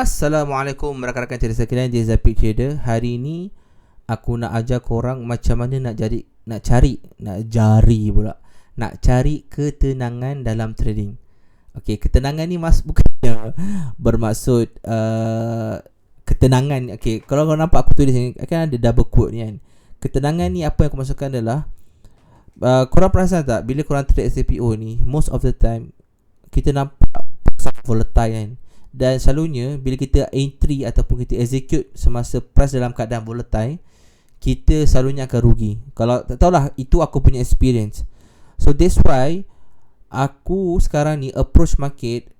Assalamualaikum rakan-rakan trader sekalian, dia Zapid Trader. Hari ni aku nak ajar korang macam mana nak cari ketenangan dalam trading. Okey, ketenangan ni bukannya bermaksud ketenangan. Okey, kalau korang nampak aku tulis ni akan ada double quote ni kan. Ketenangan ni apa yang aku maksudkan adalah korang perasan tak bila korang trade SPO ni, most of the time kita nampak volatile kan. Dan selalunya bila kita entry ataupun kita execute semasa price dalam keadaan volatile, kita selalunya akan rugi. Kalau tak tahulah, itu aku punya experience. So that's why aku sekarang ni approach market,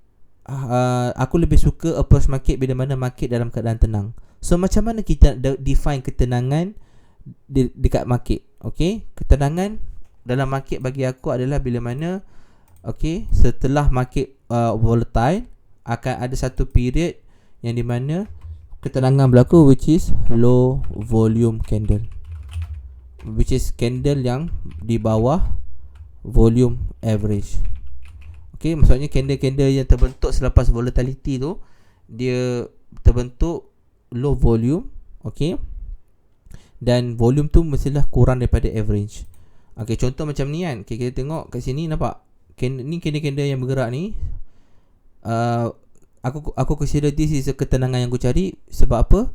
aku lebih suka approach market bila mana market dalam keadaan tenang. So macam mana kita define ketenangan dekat market? Okay, ketenangan dalam market bagi aku adalah bila mana setelah market volatile, akan ada satu period yang di mana ketenangan berlaku, which is low volume candle, which is candle yang di bawah volume average. Okay, maksudnya candle-candle yang terbentuk selepas volatility tu, dia terbentuk low volume. Okay, dan volume tu mestilah kurang daripada average. Okay, contoh macam ni kan. Okay, kita tengok kat sini, nampak ni candle-candle yang bergerak ni. Aku consider this is ketenangan yang aku cari. Sebab apa?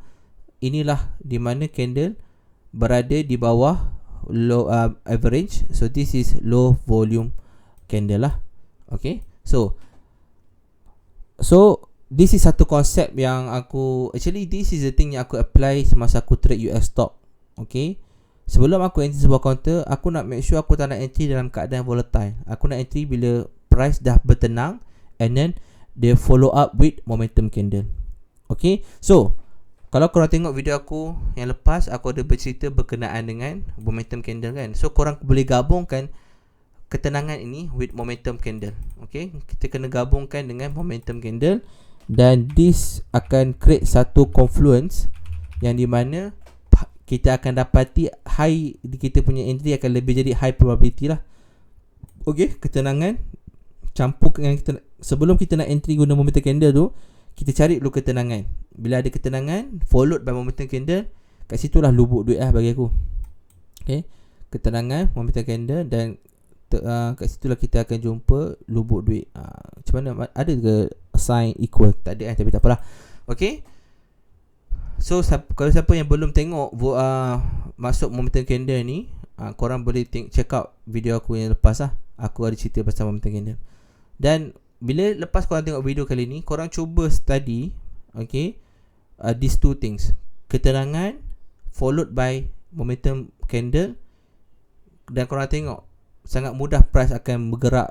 Inilah di mana candle berada di bawah low average. So this is low volume candle lah. Okay, so this is satu konsep yang aku, actually this is the thing yang aku apply semasa aku trade US stock. Okay, sebelum aku entry sebuah counter, aku nak make sure aku tak nak entry dalam keadaan volatile. Aku nak entry bila price dah bertenang, and then dia follow up with momentum candle. Okay, so kalau korang tengok video aku yang lepas, aku ada bercerita berkenaan dengan momentum candle kan. So korang boleh gabungkan ketenangan ini with momentum candle. Okay, kita kena gabungkan dengan momentum candle, dan this akan create satu confluence yang di mana kita akan dapati high, kita punya entry akan lebih jadi high probability lah. Okay, ketenangan campur dengan kita. Sebelum kita nak entry guna momentum candle tu, kita cari dulu ketenangan. Bila ada ketenangan followed by momentum candle, kat situlah lubuk duit lah bagi aku. Okay, ketenangan, momentum candle, dan kat situlah kita akan jumpa lubuk duit. Macam mana? Ada ke sign equal? Tak ada kan, tapi tak apalah. Okay, so kalau siapa yang belum tengok masuk momentum candle ni, korang boleh check out video aku yang lepas lah. Aku ada cerita pasal momentum candle. Dan bila lepas korang tengok video kali ni, korang cuba study these two things, ketenangan followed by momentum candle, dan korang tengok sangat mudah price akan bergerak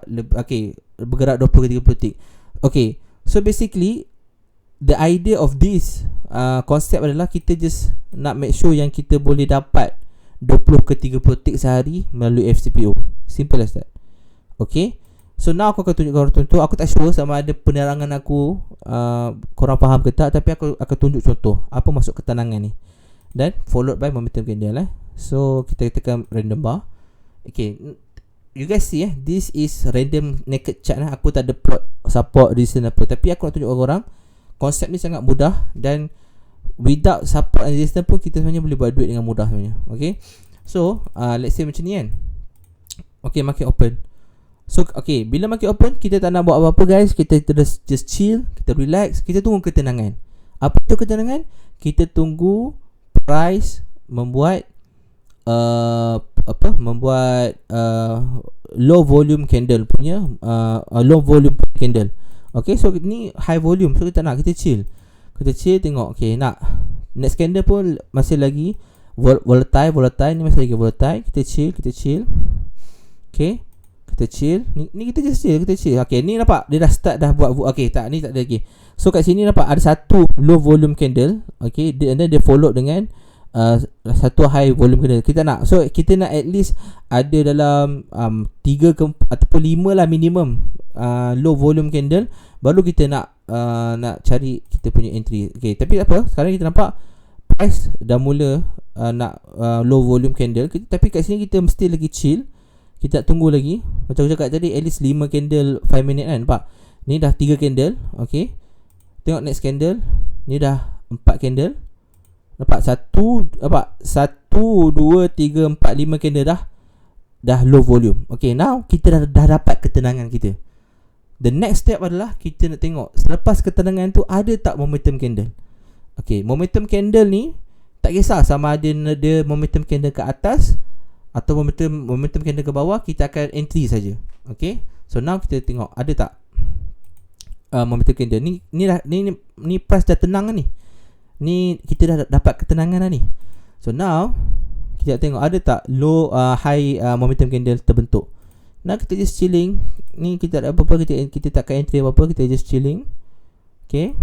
bergerak 20 ke 30 tick. Okay, so basically the idea of this concept adalah kita just nak make sure yang kita boleh dapat 20 ke 30 tick sehari melalui FCPO. Simple as that. Okay, so now aku akan tunjuk korang contoh. Aku tak sure sama ada penerangan aku korang faham ke tak, tapi aku akan tunjuk contoh apa maksud ketenangan ni, dan followed by momentum candle. So kita tekan random bar. Okay, you guys see this is random naked chart lah. Aku tak ada plot support resistance apa, tapi aku nak tunjuk korang konsep ni sangat mudah, dan without support and resistance pun kita sebenarnya boleh buat duit dengan mudah sebenarnya. Okay, so let's say macam ni kan. Okay, market open. So okay, bila market open, kita tak nak buat apa-apa guys. Kita terus just chill, kita relax, kita tunggu ketenangan. Apa tu ketenangan? Kita tunggu price membuat low volume candle punya low volume candle. Okay, so ni high volume, so kita nak, kita chill tengok. Okay, nak next candle pun masih lagi volatile ni masih lagi volatile. Kita chill. Okay, kita chill. Ni kita just chill. Okay, ni nampak dia dah start dah buat. Okay, tak, ni tak ada lagi. So kat sini nampak ada satu low volume candle. Okay, and then dia follow dengan satu high volume candle. Kita nak at least ada dalam 3 ke ataupun 5 lah minimum low volume candle, baru kita nak cari kita punya entry. Okay, tapi tak apa, sekarang kita nampak price dah mula nak low volume candle, tapi kat sini kita mesti lagi chill. Kita nak tunggu lagi. Macam aku cakap tadi, at least 5 candle 5 minit kan. Nampak? Ni dah 3 candle. Okay, tengok next candle. Ni dah 4 candle. Nampak? 1 2 3 4 5 candle dah low volume. Okay, now kita dah dapat ketenangan kita. The next step adalah kita nak tengok selepas ketenangan tu ada tak momentum candle. Okay, momentum candle ni tak kisah sama ada dia momentum candle ke atas atau momentum candle ke bawah, kita akan entry saja. Okay, so now kita tengok ada tak momentum candle ni price dah tenang ni. Ni kita dah dapat ketenangan dah ni. So now kita tengok ada tak low high momentum candle terbentuk. Nah, kita just chilling. Ni kita tak ada apa-apa, kita takkan entry apa-apa, kita just chilling. Okay,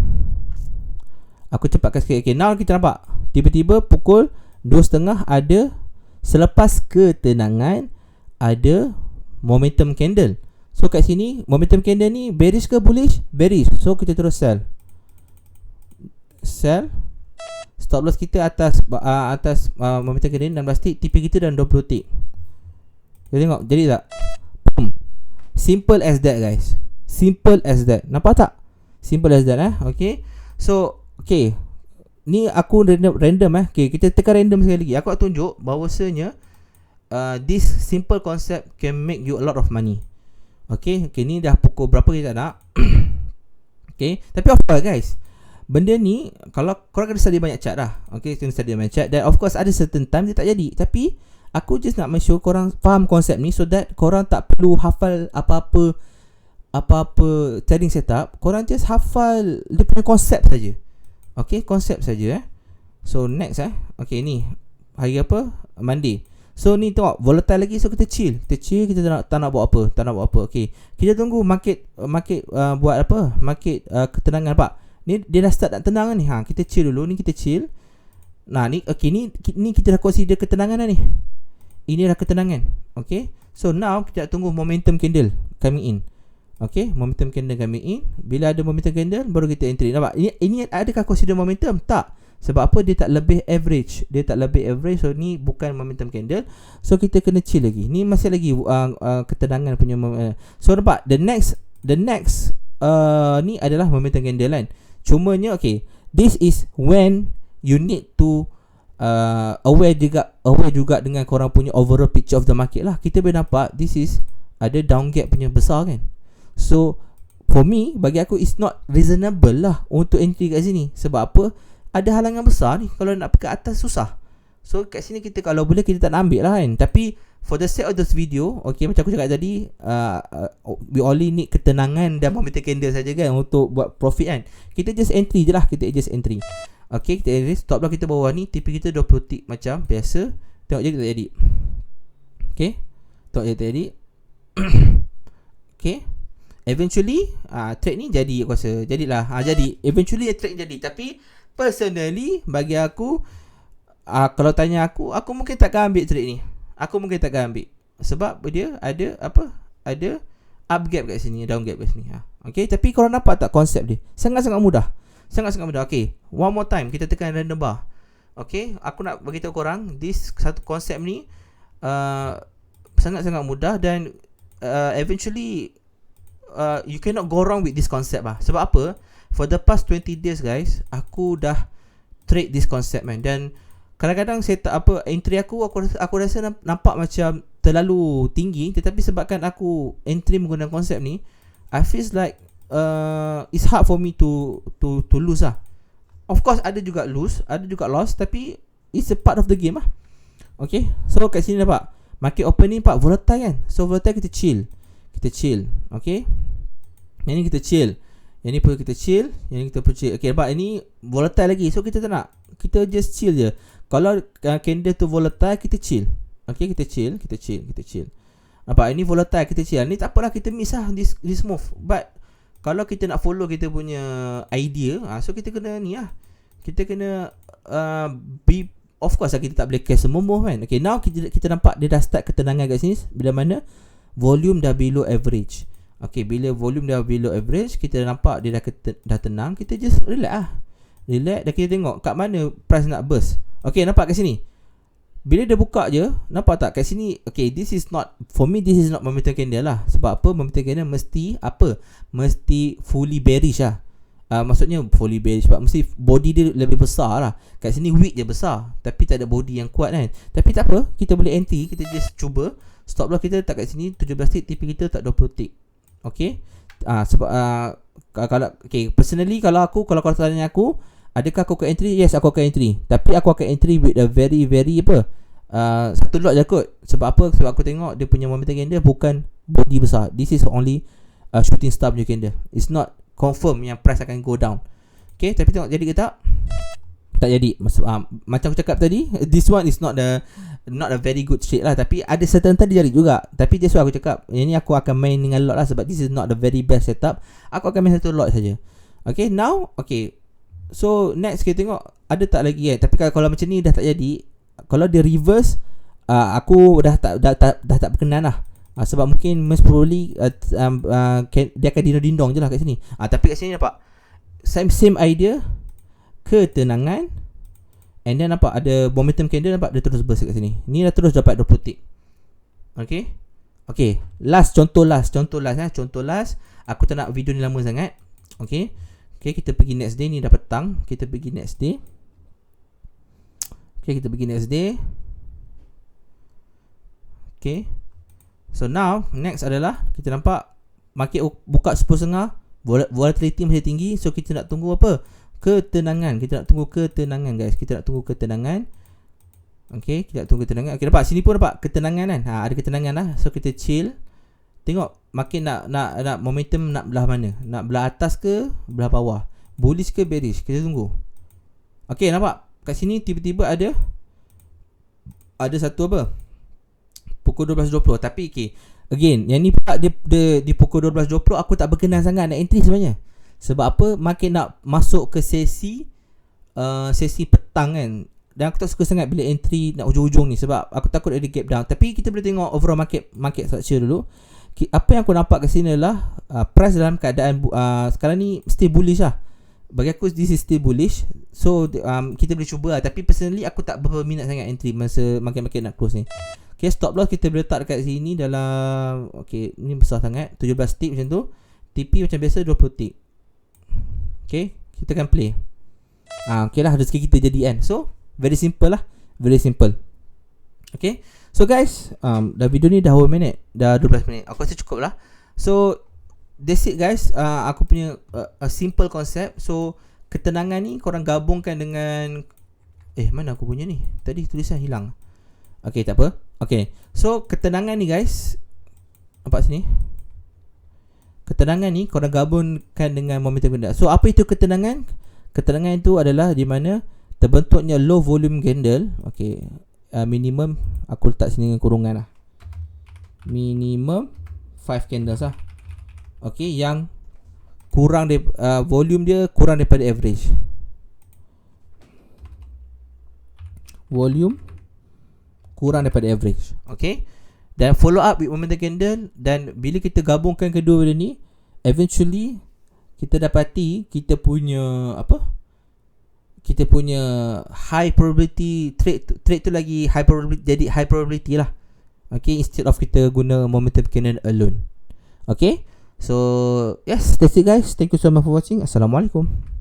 aku cepatkan sikit. Okay, now kita nampak tiba-tiba pukul 2.30 ada, selepas ketenangan ada momentum candle. So kat sini momentum candle ni bearish ke bullish? Bearish. So kita terus sell. Stop loss kita atas momentum candle 16 tick, TP kita dalam 20 tick. Kita tengok jadi tak? Boom. Simple as that, guys. Simple as that. Nampak tak? Simple as that Okay. So okay, ni aku random Okay, kita tekan random sekali lagi. Aku nak tunjuk bahawasanya this simple concept can make you a lot of money. Okay, ni dah pukul berapa kita nak Okay, tapi of course guys, benda ni kalau korang kena study banyak chart lah. Okay, kena study banyak chart. Dan of course ada certain time dia tak jadi. Tapi aku just nak make sure korang faham konsep ni, so that korang tak perlu hafal apa-apa trading setup. Korang just hafal dia punya konsep saja. Okay, konsep saja So next okay, ni hari apa? Monday. So ni tengok volatile lagi, so kita chill. Kita tak nak buat apa. Okay, kita tunggu market buat apa? Market ketenangan. Nampak? Ni dia dah start nak tenang ni. Kita chill dulu. Ni kita chill. Nah, ni okay, ni kita dah consider ketenangan dah ni. Ini dah ketenangan. Okay, so now kita tunggu momentum candle coming in. Okay, momentum candle coming in. Bila ada momentum candle baru kita entry. Nampak? Ini adakah consider momentum? Tak. Sebab apa? Dia tak lebih average. So ni bukan momentum candle. So kita kena chill lagi. Ni masih lagi ketenangan punya so nampak? The next ni adalah momentum candle kan. Cumanya okay, this is when you need to aware juga dengan korang punya overall picture of the market lah. Kita boleh nampak this is ada down gap punya besar kan. So for me, bagi aku it's not reasonable lah untuk entry kat sini. Sebab apa? Ada halangan besar ni. Kalau nak pergi atas susah. So kat sini kita kalau boleh kita tak nak ambil lah kan. Tapi for the sake of this video, okay, macam aku cakap tadi, we only need ketenangan dan momentum candle saja kan untuk buat profit kan. Kita just entry je lah. Okay, kita entry. Stop loss kita bawah ni, TP kita 20 tick macam biasa. Tengok je tak jadi. Okay, tengok je tak jadi. Okay, eventually trade ni jadi, aku rasa jadilah. Jadi eventually trade ni jadi. Tapi personally bagi aku, kalau tanya aku mungkin takkan ambil trade ni. Sebab dia ada ada up gap kat sini, down gap kat sini. Okay, tapi korang nampak tak konsep dia? Sangat-sangat mudah. Okay, one more time kita tekan random bar. Okay, aku nak bagi tahu korang this satu konsep ni sangat-sangat mudah. Dan eventually you cannot go wrong with this concept lah. Sebab apa? For the past 20 days guys, aku dah trade this concept man. Dan kadang-kadang saya entry aku rasa nampak macam terlalu tinggi. Tetapi sebabkan aku entry menggunakan konsep ni, I feel like it's hard for me to lose lah. Of course ada juga lose, ada juga loss, tapi it's a part of the game lah. Okay, so kat sini nampak market opening nampak volatile kan. So volatile kita chill. Okay, yang ni kita chill, yang ni pun kita chill, yang ni kita pun chill. Okay, nampak ini volatile lagi. So kita tak nak, kita just chill je. Kalau candle tu volatile, kita chill. Okay, kita chill. Nampak ini volatile, kita chill. Ni tak apalah, kita miss lah this move. But kalau kita nak follow kita punya idea, so kita kena ni lah. Kita kena be, of course lah, kita tak boleh cash semua move kan. Okay, now kita nampak dia dah start ketenangan kat sini. Bila mana volume dah below average. Okay, bila volume dah below average, kita nampak dia dah tenang. Kita just relax dan kita tengok kat mana price nak burst. Okay, nampak kat sini. Bila dia buka je, nampak tak kat sini? Okay, this is not, for me this is not momentum candle lah. Sebab apa? Momentum candle mesti fully bearish lah. Maksudnya fully bearish sebab mesti body dia lebih besar lah. Kat sini wick dia besar tapi tak ada body yang kuat kan. Tapi tak apa, kita boleh entry, kita just cuba. Stop loss kita letak kat sini 17 tick, TP kita tak 20 tick. Okay. Sebab kalau personally kalau kau tanya aku, adakah aku akan entry? Yes, aku akan entry. Tapi aku akan entry with a very satu lot je kot. Sebab apa? Sebab aku tengok dia punya momentum candle bukan body besar. This is only shooting star punya candle. It's not confirm yang price akan go down. Okay, tapi tengok jadi ke tak? Tak jadi. Macam aku cakap tadi, this one is not a very good trade lah. Tapi ada certain time dia jadi juga. Tapi that's why aku cakap, yang ni aku akan main dengan lot lah. Sebab this is not the very best setup. Aku akan main satu lot saja. Okay, now, okay. So, next kita tengok, ada tak lagi kan? Tapi kalau macam ni dah tak jadi, kalau dia reverse, aku dah tak berkenan lah. Sebab mungkin most probably dia akan dindong je lah kat sini. Tapi kat sini nampak same idea, ketenangan, and then nampak ada momentum candle, nampak dia terus burst kat sini. Ni dah terus dapat 20 tick. Okay, last contoh last. Aku tak nak video ni lama sangat. Okay, kita pergi next day. Ni dah petang. Kita pergi next day. Okay. So now next adalah kita nampak market buka 10.5, volatility masih tinggi. So kita nak tunggu apa? Ketenangan. Kita nak tunggu ketenangan guys. Okay, kita nak tunggu ketenangan. Okay, nampak sini pun nampak ketenangan kan. Ada ketenangan lah. So kita chill. Tengok market nak momentum nak belah mana? Nak belah atas ke belah bawah? Bullish ke bearish? Kita tunggu. Okay, nampak kat sini tiba-tiba ada satu apa? Pukul 12.20. Tapi again, yang ni pula dia di pukul 12.20 aku tak berkenan sangat nak entry sebenarnya. Sebab apa? Market nak masuk ke sesi petang kan. Dan aku tak suka sangat bila entry nak ujung-ujung ni sebab aku takut ada gap down. Tapi kita boleh tengok overall market structure dulu. Apa yang aku nampak kat sini adalah price dalam keadaan sekarang ni still bullish lah. Bagi aku this is still bullish. So kita boleh cuba lah. Tapi personally aku tak berminat sangat entry masa market nak close ni. Okay, stop loss kita boleh letak dekat sini dalam, okay, ni besar sangat, 17 tick macam tu. TP macam biasa 20 tick. Okay, kita akan play. Okay lah, rezeki kita jadi kan. So very simple lah. Okay, so guys, dah video ni dah berapa minit? Dah 12 minit. Aku rasa cukup lah. So that's it guys. Aku punya a simple concept. So ketenangan ni korang gabungkan dengan mana aku punya ni? Tadi tulisan hilang. Okay, tak apa. Okay, so ketenangan ni guys, nampak sini. Ketenangan ni korang gabungkan dengan momentum candle. So apa itu ketenangan? Ketenangan itu adalah di mana terbentuknya low volume candle. Okay, minimum aku letak sini dengan kurungan lah. Minimum 5 candles lah. Okay, yang kurang volume dia kurang daripada average. Volume kurang daripada average. Okay, dan follow up with momentum candle. Dan bila kita gabungkan kedua benda ni, eventually kita dapati kita punya high probability trade tu lagi high probability, jadi high probability lah. Okay, instead of kita guna momentum candle alone. Okay, so yes, that's it guys. Thank you so much for watching. Assalamualaikum.